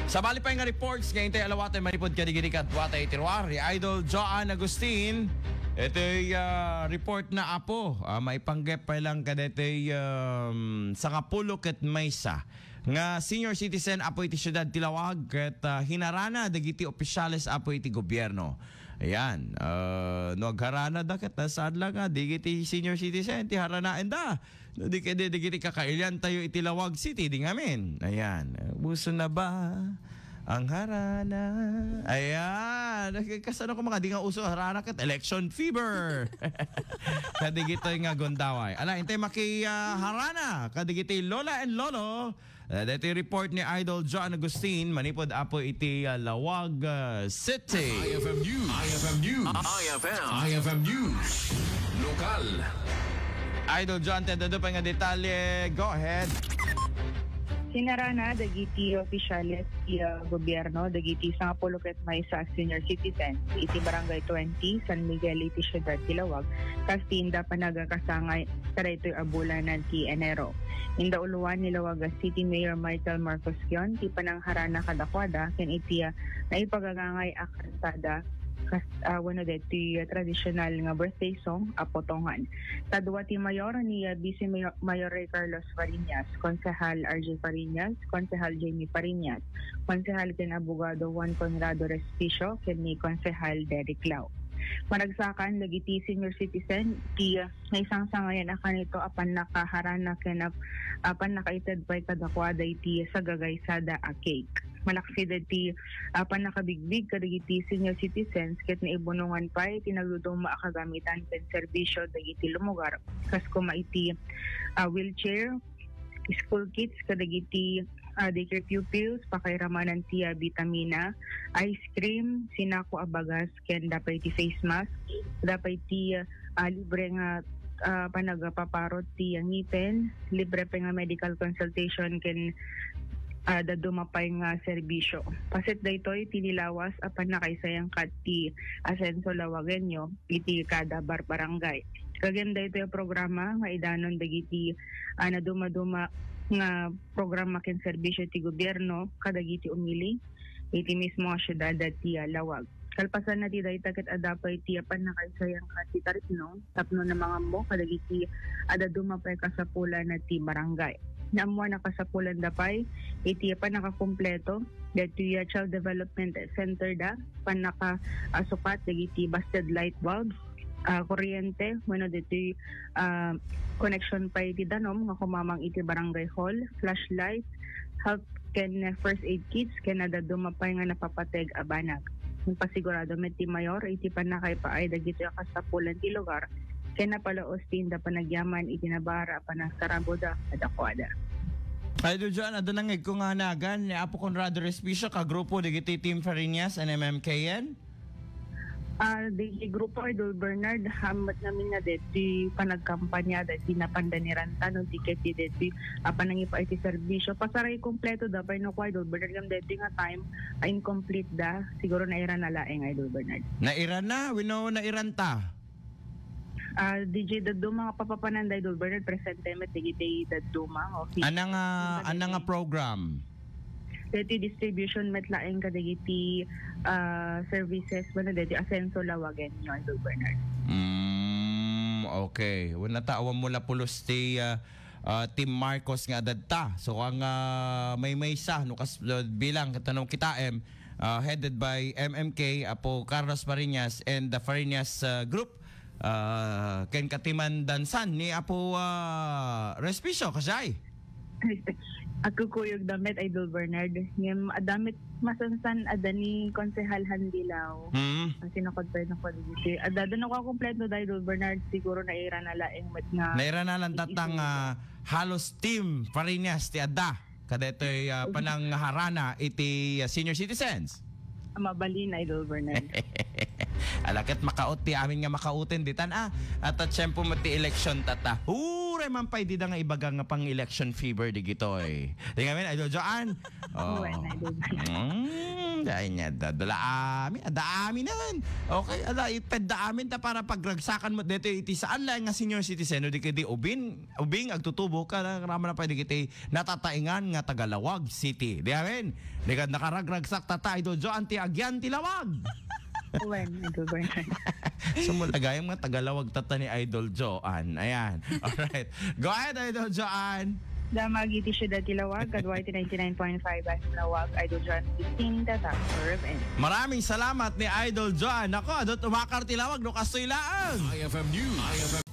Sa bali pa nga reports ngayon tayo alawatan manipod kadigidi kat watay tiruar ni Idol Joan Agustin. Ito'y report na apo. May panggap pa lang kadeto'y sa Kapulo ket Maysa. Nga senior citizen apo iti syudad Tilawag ket hinarana dagiti opisyales apo iti gobyerno. Ayan. Nagharana da ket nasad lang nga digiti senior citizen ti haranaen da. No, digiti kakailyan tayo iti Tilawag City di ngamin. Ayan. Buso na ba ang harana? Ayan. Kasano ko mga di nga uso harana ket election fever. Kadigito nga gondaway. Ala, intay maki harana. Kadigito Lola and Lolo. Dito report ni Idol Joan Agustin manipod apo iti Lawag City. IFM News. IFM News. IFM News. Lokal. Idol Joan, tendo pa nga detalye. Go ahead. Sinarana dagiti opisyales ti gobyerno dagiti sa Kapulo ket Maysa senior citizen iti Barangay 20 San Miguel iti Syudad Tilawag kastinda panagakasangay kadaytoy abulanan ti Enero. Inda uluan ni Lawaga City Mayor Michael Marcos Gion ti panangharana kadakwada ken iti naipagagangay akantada wano deti traditional nga birthday song Apotongan. Sa duwa ti mayor ni Vice Mayor Ray Carlos Fariñas, Konsehal RJ Fariñas, Konsehal Jamie Fariñas, Konsehal ken Abogado Juan Conrado Respicio ken ni Konsehal Derek Lau. Managsakan lagiti senior citizen ti isang sangayan akan ito apan nakaharana ken apan nakaited pay kadakwada iti sa gagaysada a cake. Malaksi dati panakabigbig kadagiti senior citizens ket naibunungan pa iti nagdudong maakagamitan ken serbisyo dagiti lumugar kas kuma iti wheelchair, school kits kadagiti daycare pupils, pakairamanan ti vitamina, ice cream, sinako abagas ken dapay ti face mask, dapay ti libre nga panagapaparot ti ngipin, libre pa nga medical consultation ken dadumapay nga serbisyo. Pasit daytoy tinilawas apan nakaisayang kat ti Asenso Lawagenyo iti kada barangay. Kaganda ito yung programa nga idanon dagiti na dumaduma nga programa ken serbisyo ti gobyerno kadagiti umili iti mismo nga syudad ti Lawag. Kalpasan na ti dayta ket adapay ti apan nakaisayang kat ti taripno tapno na mga mo kadagiti dumapay kasapulan na ti barangay. Naamwa nakasapulan dapay iti pa nakakumpleto dito yung Child Development Center da pan nakasukat dagiti busted light bulbs, kuryente wano dito connection pa iti danom nga kumamang iti barangay hall, flashlight, help ken first aid kits ken dumapay nga napapateg a banag. Pasigurado met ti mayor iti pan nakaipaay dagiti kasapulan ti lugar ken napalaos ti inda panagyaman iti nabara panagkaramboda at akwada. Idol Joan, adanangig ko nga nagan ni Apo Conrado Respicio ka grupo digiti Team Fariñas and MMKN? Di grupo Idol Bernard hamat namin nga deti panagkampanya deti napandaniranta no tiket deti panangipa iti serbisyo pasaray kompleto da pay no ko Idol Bernard gam deti nga time incomplete da siguro naira na laeng Idol Bernard. Naira na, wino nairan ta. DJ Daduma nga papapanan Idol Bernard presente met digiti Daduma anang program deti distribution met laeng kadagiti services wala deti Asenso Lawagen nyo Idol Bernard. Okay, wala taawan mula pulos ti Team Marcos nga dadta so ang may sa no kas bilang katanong kitaem headed by MMK Apo Carlos Fariñas and the Fariñas group ken katiman dansan ni Apo Respicio kasay. Ako kuyog damit Idol Bernard ngem damit masansan adani Konsehal Handilaw. Sinakod pa na ko dito. Adada na ko kompleto Idol Bernard siguro naira na laeng met nga. Naira na lang tatang halos Team Fariñas ti adda kadetoy panang harana iti senior citizens. Mabalin Idol Bernard. Alakit makaot ti amin nga makautin ditan at tsempo mati election tata. Hure! Siyempre, man pa, di da nga ibaga nga pang election fever di gito eh. Di nga min, Idol Joanne? Oh. Dahil niya, dami naman. Okay, ipeda amin ta para pagragsakan mo dito iti saan lang nga senior citizen, di kiti ubing agtutubo ka na naman na pwede kiti natataingan nga Tagalawag City. Di amin? Di ka nakaragragsak tata, Idol Joanne, ti agyan ti lawag. Sumulagay mga Tagalawag tata ni Idol Joanne. Ayan. Alright. Go ahead, Idol Joanne. Damag iti syudad ti Lawag, kadway ti 99.5 FM Lawag, Idol Joanne 15, Tatak, Urban. Maraming salamat ni Idol Joanne. Ako, adot umakar ti lawag, no kastoy laang. IFM News.